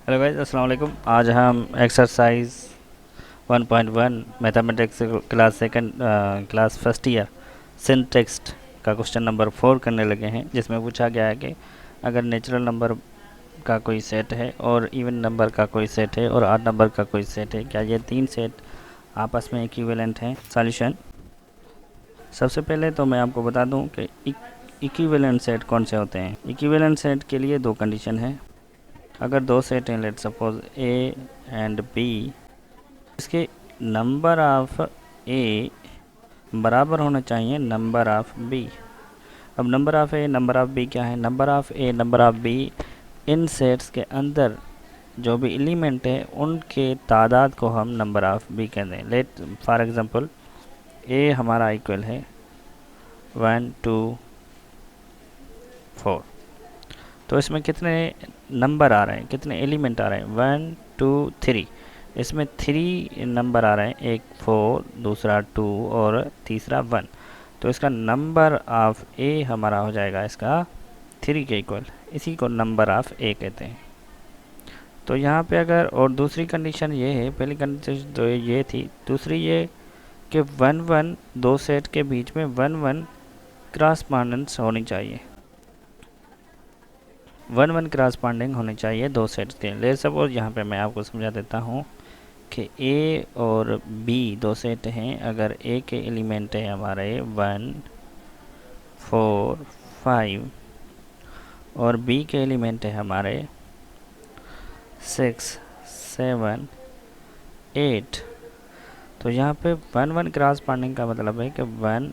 Hello guys, अस्सलाम वालेकुम। आज हम exercise 1.1 mathematics class second class first year सिंटेक्स्ट का क्वेश्चन नंबर 4 करने लगे हैं, जिसमें पूछा गया है कि अगर नेचुरल नंबर का कोई सेट है और इवन नंबर का कोई सेट है और ऑड नंबर का कोई सेट है, क्या ये तीन सेट आपस में इक्विवेलेंट हैं। सॉल्यूशन। सबसे पहले तो मैं आपको बता दूं कि इक्विवेलेंट सेट कौन से होते हैं। इक्विवेलेंट सेट के लिए दो कंडीशन है। अगर दो सेट हैं, let suppose A and B, इसके नंबर ऑफ ए बराबर होना चाहिए नंबर ऑफ बी। अब number of A number of B क्या है? Number of A number of B इन सेट्स के अंदर जो भी एलिमेंट है उनके तादाद को हम नंबर ऑफ बी कहते हैं। लेट फॉर एग्जांपल ए हमारा इक्वल है 1 2 4, तो इसमें कितने नंबर आ रहे हैं, कितने एलिमेंट आ रहे हैं? 1 2 3। इसमें 3 नंबर आ रहे हैं, एक 4, दूसरा 2 और तीसरा 1। तो इसका नंबर ऑफ ए हमारा हो जाएगा इसका 3 के इक्वल। इसी को नंबर ऑफ ए कहते हैं। तो यहाँ पे अगर, और दूसरी कंडीशन ये है, पहली कंडीशन तो ये थी, दूसरी ये कि 1 1 दो सेट के बीच में 1 1 क्रॉसपोंडेंस होनी चाहिए। 1 1 क्रॉसपोंडिंग होनी चाहिए दो सेट्स के। ले सपोज यहाँ पे मैं आपको समझा देता हूँ कि ए और बी दो सेट हैं। अगर ए के एलिमेंट है हमारे 1 4 5 और बी के एलिमेंट है हमारे 6 7 8, तो यहाँ पे 1 1 क्रॉसपोंडिंग का मतलब है कि 1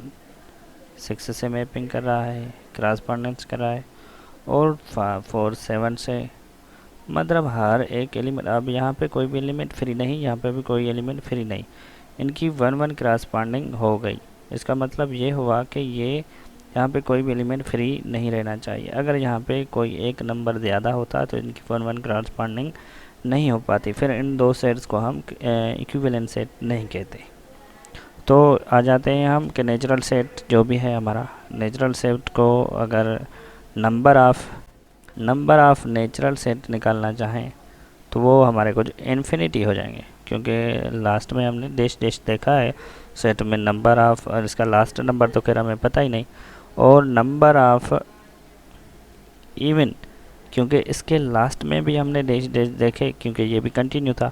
6 से मैपिंग कर रहा है, क्रॉसपोंडेंस कर रहा है, और 4 7 से, मतलब हर एक एलिमेंट। अब यहाँ पे कोई भी एलिमेंट फ्री नहीं, यहाँ पे भी कोई एलिमेंट फ्री नहीं, इनकी 1 1 क्रॉसपोंडिंग हो गई। इसका मतलब ये हुआ कि ये यहाँ पे कोई भी एलिमेंट फ्री नहीं रहना चाहिए। अगर यहाँ पे कोई एक नंबर ज़्यादा होता तो इनकी 1 1 क्रॉसपोंडिंग नहीं हो पाती, फिर इन दो सेट्स को हम इक्विवेलेंट सेट नहीं कहते। तो आ जाते हैं हम कि नेचुरल सेट जो भी है हमारा, नेचुरल सेट को अगर नंबर ऑफ़ नेचुरल सेट निकालना चाहें तो वो हमारे कुछ इन्फिनिटी हो जाएंगे, क्योंकि लास्ट में हमने डेश डेश देखा है सेट में नंबर ऑफ़, और इसका लास्ट नंबर तो खैर हमें पता ही नहीं, और नंबर ऑफ़ इवन, क्योंकि इसके लास्ट में भी हमने डेश डेश देखे, क्योंकि ये भी कंटिन्यू था,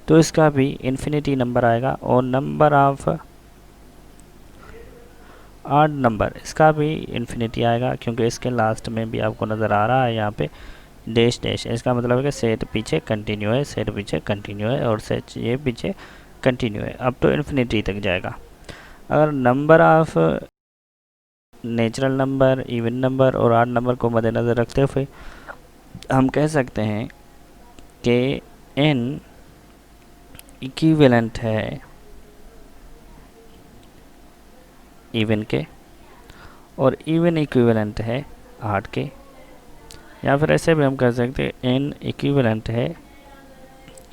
तो इसका भी इन्फिनिटी नंबर आएगा। और नंबर ऑफ़ ऑड नंबर, इसका भी इन्फिनिटी आएगा, क्योंकि इसके लास्ट में भी आपको नज़र आ रहा है यहाँ पे डैश डैश। इसका मतलब है कि सेट पीछे कंटिन्यू है, सेट पीछे कंटिन्यू है, और सेट ये पीछे कंटिन्यू है, अब तो इन्फिनिटी तक जाएगा। अगर number of natural number, even number और ऑड नंबर को मद्देनज़र रखते हुए हम कह सकते हैं कि n इक्विवेलेंट है इवन के, और इवन इक्विवेलेंट है ऑड के। या फिर ऐसे भी हम कह सकते हैं n इक्विवेलेंट है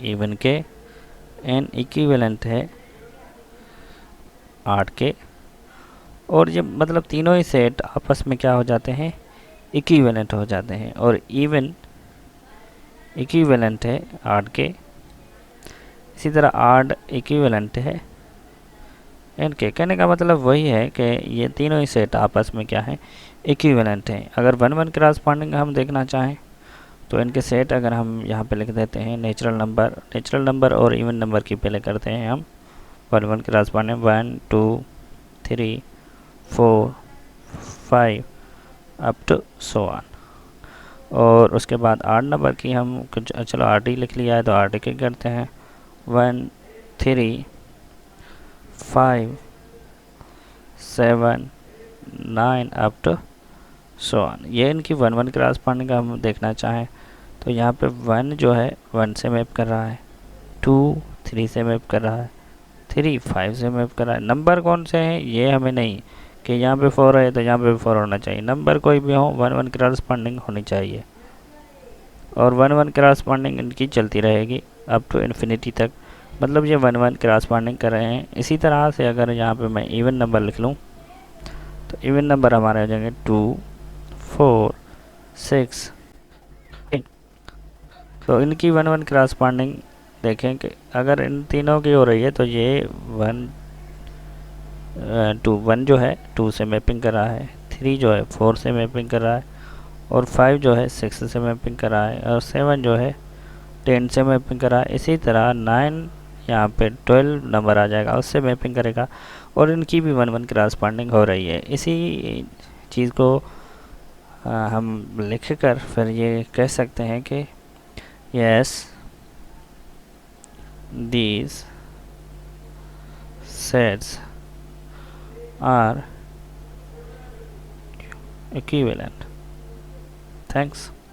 इवन के, n इक्विवेलेंट है ऑड के, और ये मतलब तीनों ही सेट आपस में क्या हो जाते हैं? इक्विवेलेंट हो जाते हैं। और इवन इक्विवेलेंट है ऑड के, इसी तरह ऑड इक्विवेलेंट है एन के। कहने का मतलब वही है कि ये तीनों ही सेट आपस में क्या है? इक्विवेलेंट हैं। अगर 1 1 क्रॉसपोंडिंग हम देखना चाहें तो इनके सेट अगर हम यहाँ पे लिख देते हैं, नेचुरल नंबर और इवन नंबर की पहले करते हैं हम 1 1 corresponding 1 2 3 4 5 up to so on. और उसके बाद ऑड नंबर की हम कुछ, चलो आर डी लिख लिया है तो आर डी की करते हैं 1 3 5 7 9 अप टू सो ऑन। ये इनकी 1 1 क्रॉसपोंडिंग का हम देखना चाहें तो यहाँ पे 1 जो है 1 से मैप कर रहा है, 2 3 से मैप कर रहा है, 3 5 से मैप कर रहा है। नंबर कौन से हैं ये हमें नहीं, कि यहाँ पे 4 है तो यहाँ पे भी 4 होना चाहिए। नंबर कोई भी हो 1 1 क्रॉसपोंडिंग होनी चाहिए, और 1 1 क्रॉसपोंडिंग इनकी चलती रहेगी अप टू इन्फिनिटी तक। मतलब ये 1 1 क्रॉसपोंडिंग कर रहे हैं। इसी तरह से अगर यहाँ पे मैं इवन नंबर लिख लूँ तो इवन नंबर हमारे हो जाएंगे 2 4 6 8। तो इनकी वन वन क्रॉसपॉन्डिंग देखें कि अगर इन तीनों की हो रही है तो ये 1 जो है 2 से मैपिंग कर रहा है, 3 जो है 4 से मैपिंग कर रहा है, और 5 जो है 6 से मैपिंग कर रहा है, और 7 जो है 10 से मैपिंग कर रहा है। इसी तरह 9 यहाँ पे 12 नंबर आ जाएगा, उससे मैपिंग करेगा, और इनकी भी वन वन क्रॉसपॉन्डिंग हो रही है। इसी चीज़ को हम लिख कर फिर ये कह सकते हैं कि yes these sets are equivalent. Thanks.